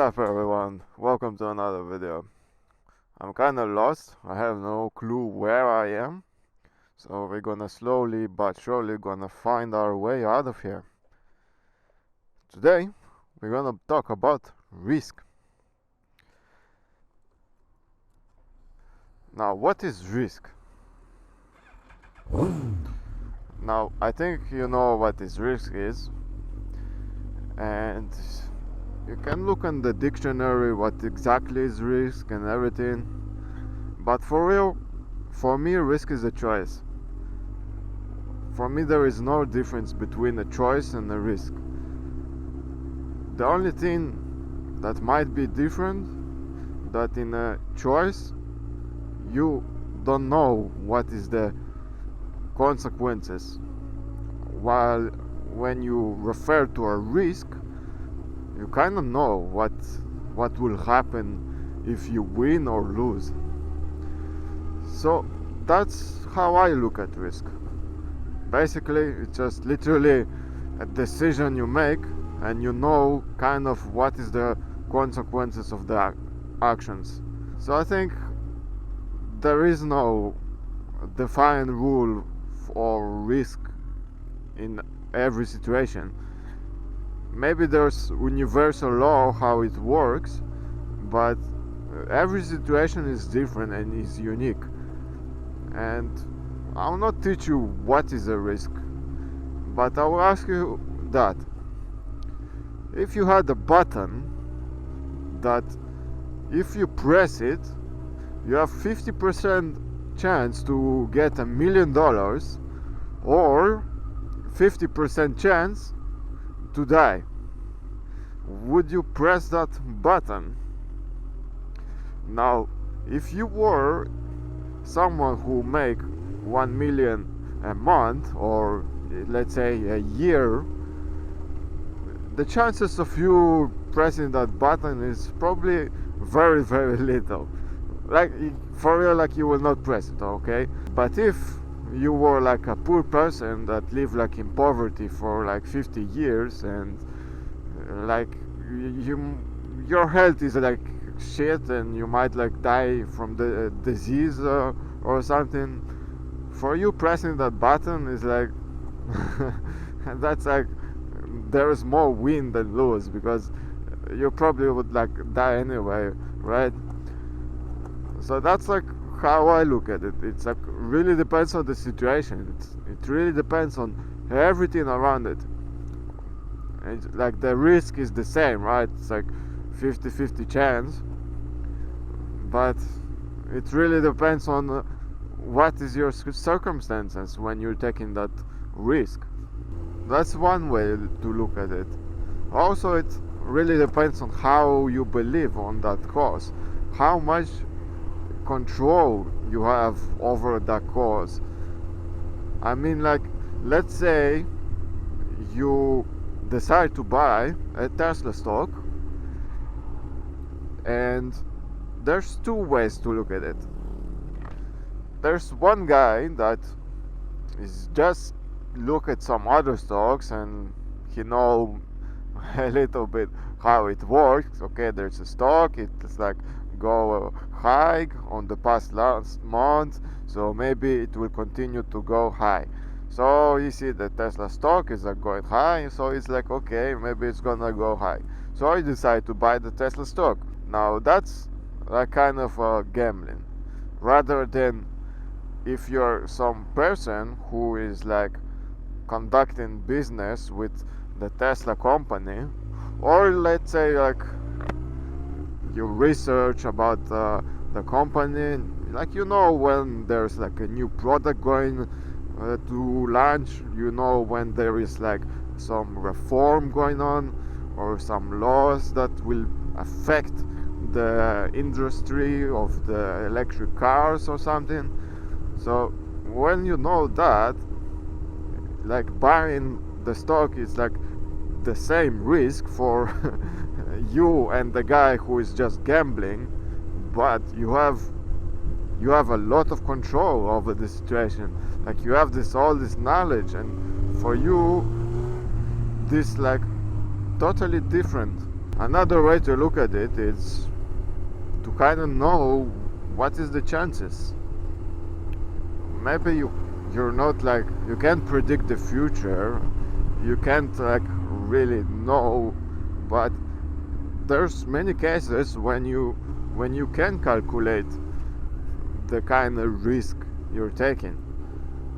up everyone, welcome to another video. I'm kinda lost, I have no clue where I am, so we're gonna slowly but surely gonna find our way out of here. Today we're gonna talk about risk. Now, what is risk? Now, I think you know what this risk is, and you can look in the dictionary what exactly is risk and everything, but for real, for me, risk is a choice. For me, there is no difference between a choice and a risk. The only thing that might be different, that in a choice you don't know what is the consequences, while when you refer to a risk, you kind of know what will happen if you win or lose. So that's how I look at risk. Basically, it's just literally a decision you make, and you know kind of what is the consequences of the actions. So I think there is no defined rule for risk in every situation. Maybe there's universal law how it works, but every situation is different and is unique. And I'll not teach you what is a risk, but I will ask you that if you had a button that if you press it, you have 50% chance to get $1 million or 50% chance to die, would you press that button? Now, if you were someone who make 1 million a month, or let's say a year, the chances of you pressing that button is probably very, very little. Like, for real, like, you will not press it, okay? But if you were like a poor person that lived like in poverty for like 50 years, and like your health is like shit, and you might like die from the disease or something, for you pressing that button is like that's like there is more win than lose, because you probably would like die anyway, right? So that's like how I look at it. It's like really depends on the situation. It really depends on everything around it. And like the risk is the same, right? It's like 50-50 chance, but it really depends on what is your circumstances when you're taking that risk. That's one way to look at it. Also, it really depends on how you believe on that cause, how much control you have over that cause. I mean, like, let's say you decide to buy a Tesla stock, and there's two ways to look at it. There's one guy that is just look at some other stocks and he know a little bit how it works. Okay, there's a stock, it's like go high on the past last month, so maybe it will continue to go high. So you see the Tesla stock is like going high, so it's like, okay, maybe it's gonna go high, so I decide to buy the Tesla stock. Now that's like kind of gambling, rather than if you're some person who is like conducting business with the Tesla company, or let's say like you research about the company, like, you know, when there's like a new product going to launch, you know, when there is like some reform going on or some laws that will affect the industry of the electric cars or something. So when you know that, like, buying the stock is like the same risk for you and the guy who is just gambling, but you have a lot of control over the situation. Like, you have all this knowledge, and for you this like totally different. Another way to look at it is to kind of know what is the chances. Maybe you're not like, you can't predict the future, you can't like really know, but there's many cases when you can calculate the kind of risk you're taking.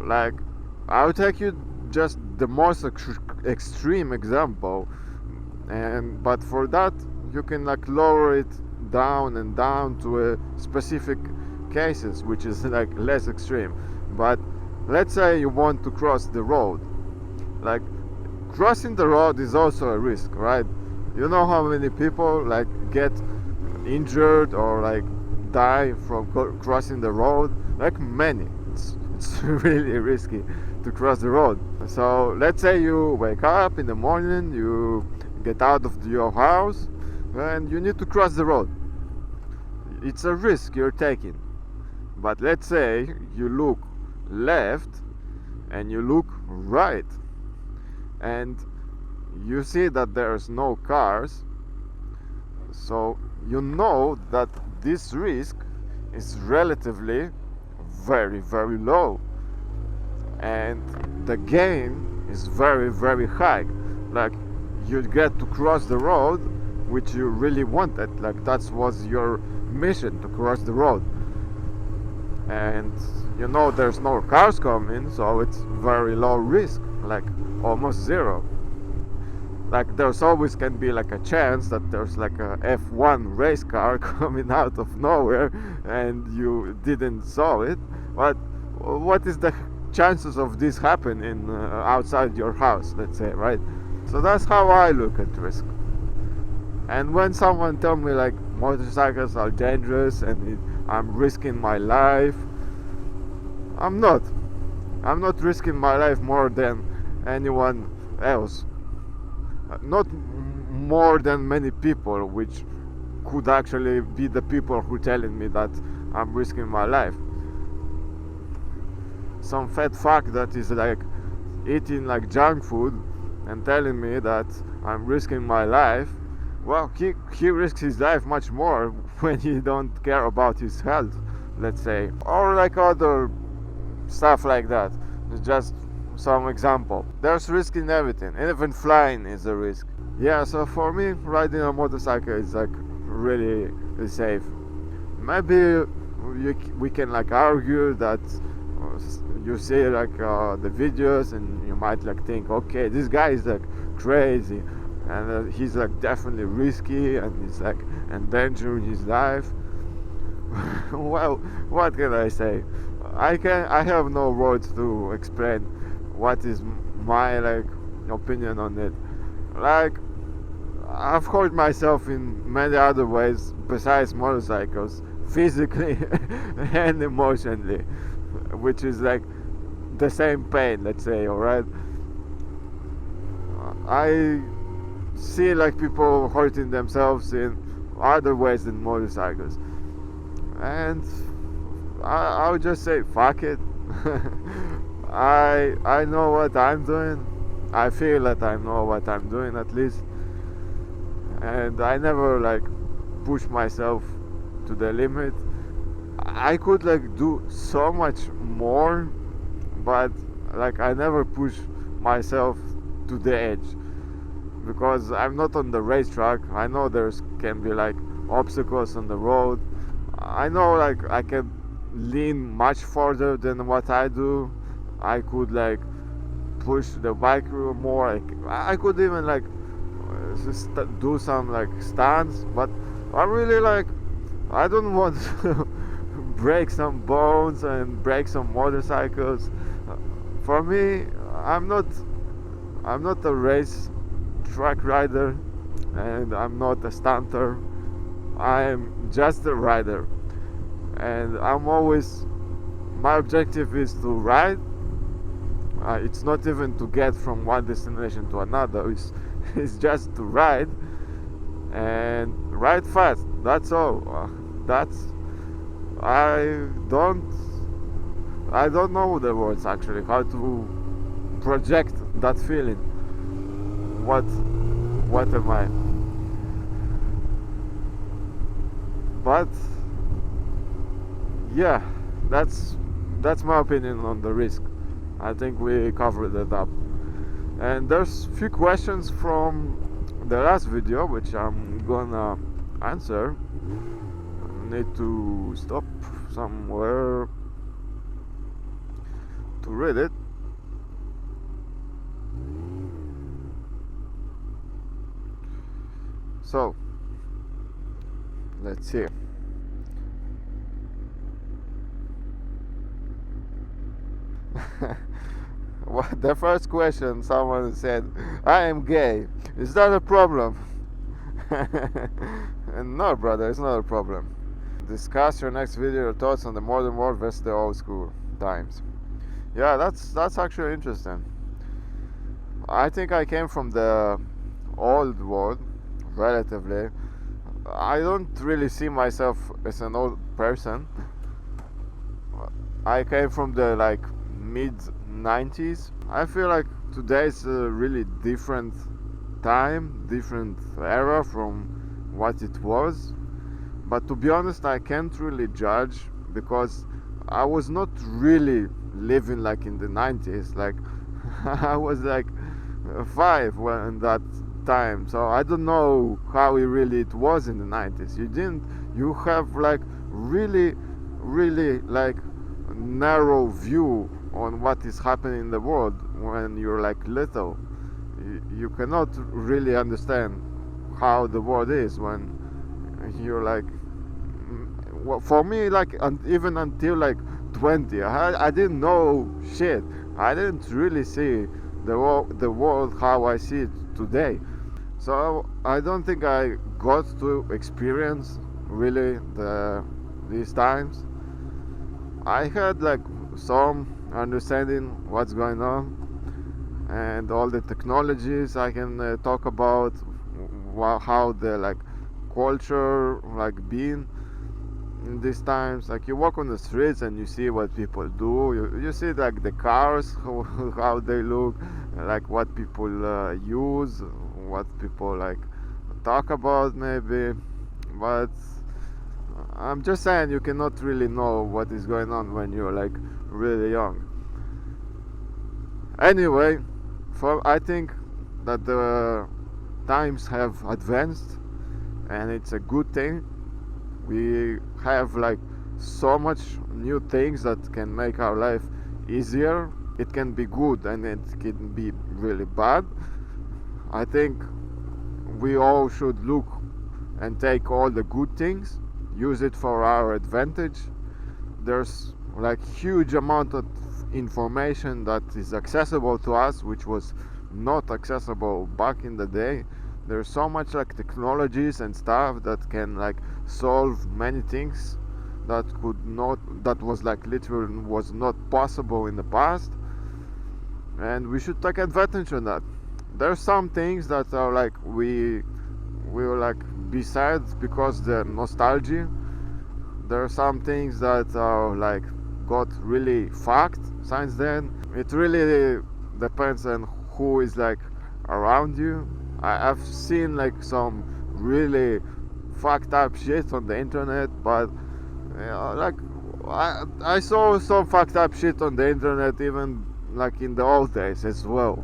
Like, I'll take you just the most extreme example, but for that you can like lower it down and down to a specific cases which is like less extreme. But let's say you want to cross the road. Like, crossing the road is also a risk, right? You know how many people like get injured or like die from crossing the road? Like, many. It's really risky to cross the road. So let's say you wake up in the morning, you get out of your house, and you need to cross the road. It's a risk you're taking. But let's say you look left and you look right, and you see that there's no cars, so you know that this risk is relatively very, very low, and the gain is very, very high. Like, you get to cross the road which you really wanted. Like, that was your mission, to cross the road, and you know there's no cars coming, so it's very low risk, like almost zero. Like, there's always can be like a chance that there's like a F1 race car coming out of nowhere and you didn't saw it. But what is the chances of this happening outside your house, let's say, right? So that's how I look at risk. And when someone tell me like motorcycles are dangerous and I'm risking my life, I'm not risking my life more than anyone else. Not more than many people, which could actually be the people who telling me that I'm risking my life. Some fat fuck that is like eating like junk food and telling me that I'm risking my life, well, he risks his life much more when he don't care about his health, let's say, or like other stuff like that. It's just some example. There's risk in everything, and even flying is a risk. Yeah, so for me, riding a motorcycle is like really safe. Maybe we can like argue that you see like the videos and you might like think, okay, this guy is like crazy and he's like definitely risky and he's like endangering his life. Well, what can I say? I have no words to explain what is my like opinion on it. Like, I've hurt myself in many other ways besides motorcycles, physically and emotionally, which is like the same pain, let's say. Alright, I see like people hurting themselves in other ways than motorcycles, and I would just say fuck it. I know what I'm doing. I feel that I know what I'm doing, at least, and I never like push myself to the limit. I could like do so much more, but like I never push myself to the edge because I'm not on the racetrack. I know there's can be like obstacles on the road. I know like I can lean much further than what I do. I could like push the bike more. I could even like do some like stunts, but I really like, I don't want to break some bones and break some motorcycles. For me, I'm not a race track rider, and I'm not a stunter. I am just a rider, and I'm always, my objective is to ride. It's not even to get from one destination to another. It's just to ride and ride fast. That's all. That's I don't know the words actually how to project that feeling. What am I? But yeah, that's my opinion on the risk. I think we covered it up. And there's few questions from the last video which I'm gonna answer. I need to stop somewhere to read it. So let's see. The first question, someone said, I am gay. Is that a problem? No, brother, it's not a problem. Discuss your next video, your thoughts on the modern world versus the old school times. Yeah, that's actually interesting. I think I came from the old world, relatively. I don't really see myself as an old person. I came from the mid 90s. I feel like today's a really different time, different era from what it was. But to be honest, I can't really judge because I was not really living like in the 90s. Like I was like 5 when that time, so I don't know how it was in the 90s. You have like really like narrow view on what is happening in the world when you're like little. You cannot really understand how the world is when you're like, well, for me, like even until like 20, I didn't know shit. I didn't really see the world how I see it today. So I don't think I got to experience really these times. I had like some understanding what's going on and all the technologies I can talk about, how the like culture like been in these times. Like you walk on the streets and you see what people do. You see like the cars, how they look, like what people use, what people like talk about maybe. But I'm just saying, you cannot really know what is going on when you're like really young. Anyway, I think that the times have advanced and it's a good thing. We have like so much new things that can make our life easier. It can be good and it can be really bad. I think we all should look and take all the good things, use it for our advantage. There's like huge amount of information that is accessible to us, which was not accessible back in the day. There's so much like technologies and stuff that can like solve many things that was like literally was not possible in the past, and we should take advantage of that. There's some things that are like we will like be sad because they're nostalgia. There are some things that are like got really fucked since then. It really depends on who is like around you. I've seen like some really fucked up shit on the internet, but like I saw some fucked up shit on the internet even like in the old days as well.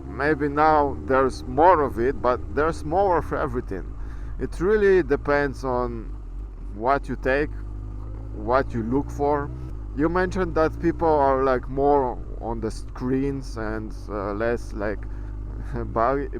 Maybe now there's more of it, but there's more of everything. It really depends on what you take, what you look for. You mentioned that people are like more on the screens and less like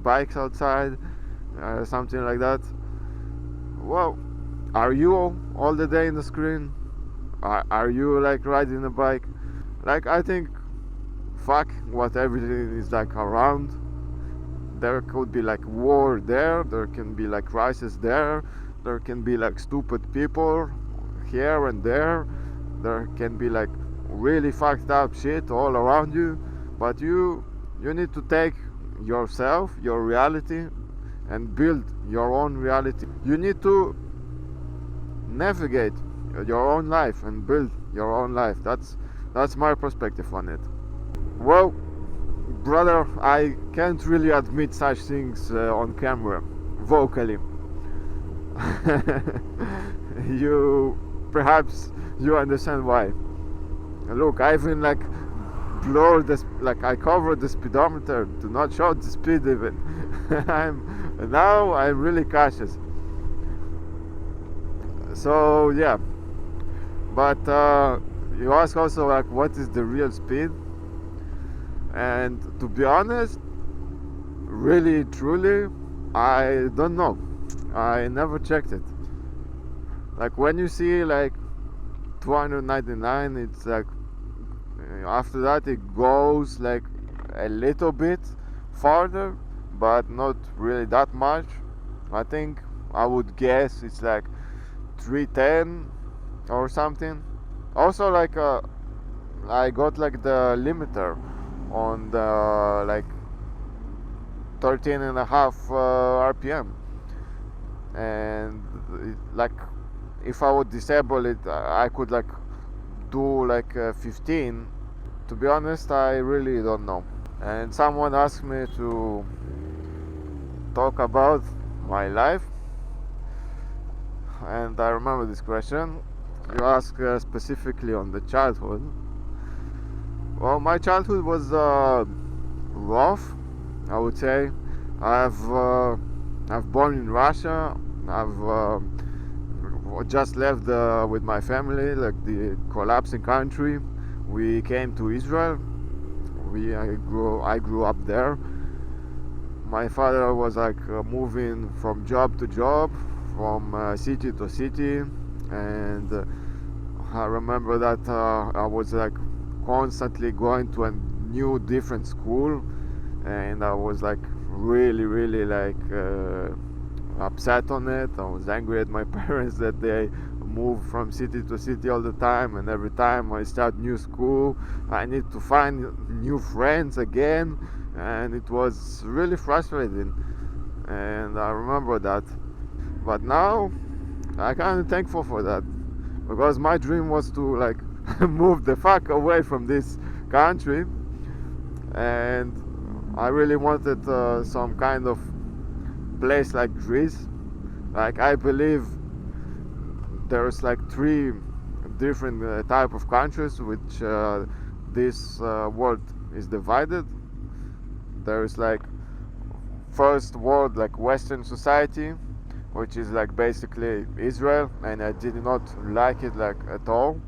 bikes outside, something like that. Well, are you all the day in the screen? Are you like riding a bike? Like I think fuck what everything is like around. There could be like war there can be like crisis there can be like stupid people here and there can be like really fucked up shit all around you, but you need to take yourself, your reality, and build your own reality. You need to navigate your own life and build your own life. That's my perspective on it. Well, brother, I can't really admit such things on camera vocally. you perhaps you understand why. Look, I even like blur this, like I covered the speedometer to not show the speed even. I'm really cautious. So yeah, but you ask also like what is the real speed, and to be honest, really truly, I don't know. I never checked it. Like when you see like 299, it's like after that it goes like a little bit farther, but not really that much. I think I would guess it's like 310 or something. Also like I got like the limiter on the like 13 and a half RPM, and like if I would disable it, I could like do like 15. To be honest, I really don't know. And someone asked me to talk about my life, and I remember this question. You ask specifically on the childhood. Well, my childhood was rough, I would say. I've born in Russia. I've just left with my family, like the collapsing country. We came to Israel. I grew up there. My father was like moving from job to job, from city to city, and I remember that I was like constantly going to a new different school, and I was like really like upset on it. I was angry at my parents that they move from city to city all the time, and every time I start new school I need to find new friends again, and it was really frustrating, and I remember that. But now I kind of thankful for that, because my dream was to like move the fuck away from this country, and I really wanted some kind of place like Greece. Like I believe there's like three different type of countries which this world is divided. There's like first world, like Western society, which is like basically Israel, and I did not like it like at all.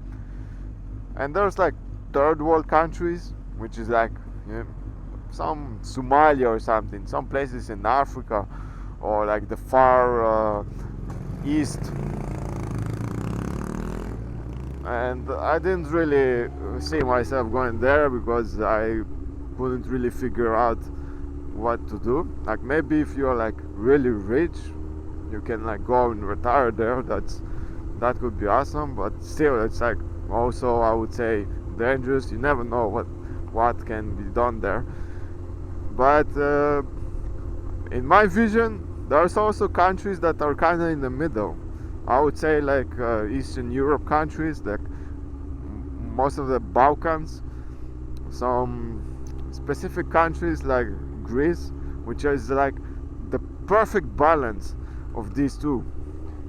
And there's like third world countries, which is like, you know, some Somalia or something, some places in Africa, or like the far east. And I didn't really see myself going there because I couldn't really figure out what to do. Like maybe if you're like really rich, you can like go and retire there. That could be awesome, but still it's like also, I would say, dangerous. You never know what can be done there. But in my vision, there's also countries that are kind of in the middle. I would say like Eastern Europe countries, like most of the Balkans, some specific countries like Greece, which is like the perfect balance of these two.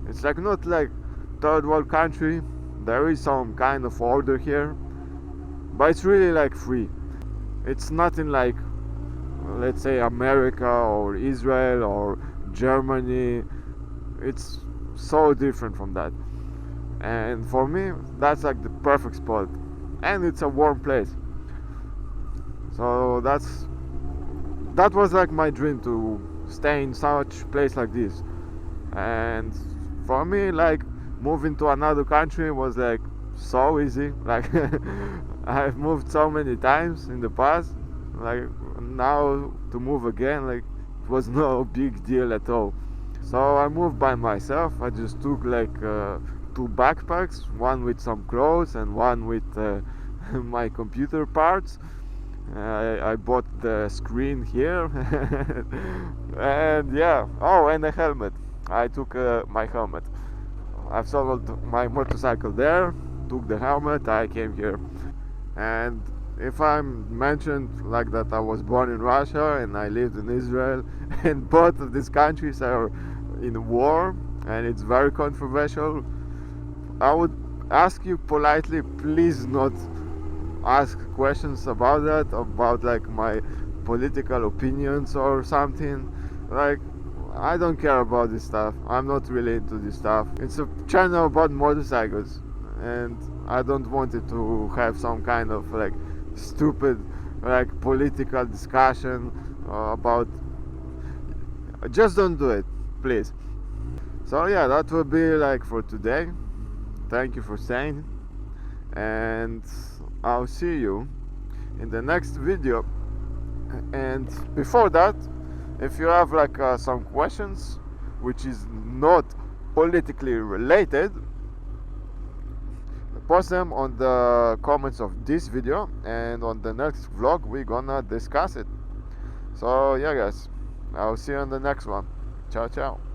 It's like not like third world country. There is some kind of order here, but it's really like free. It's nothing like, let's say, America or Israel or Germany. It's so different from that, and for me that's like the perfect spot, and it's a warm place. So that was like my dream, to stay in such place like this. And for me, like, moving to another country was like so easy. Like I've moved so many times in the past, like now to move again, like it was no big deal at all. So I moved by myself. I just took like two backpacks, one with some clothes and one with my computer parts. I bought the screen here and yeah, oh, and a helmet. I took my helmet. I've sold my motorcycle there, took the helmet, I came here. And if I mentioned like that I was born in Russia and I lived in Israel and both of these countries are in war, and it's very controversial. I would ask you politely, please not ask questions about that, about like my political opinions or something. Like, I don't care about this stuff. I'm not really into this stuff. It's a channel about motorcycles, and I don't want it to have some kind of like stupid like political discussion about. Just don't do it, please. So yeah, that will be like for today. Thank you for staying, and I'll see you in the next video. And before that, if you have like some questions which is not politically related, post them on the comments of this video, and on the next vlog we're gonna discuss it. So yeah guys, I'll see you on the next one. Ciao ciao.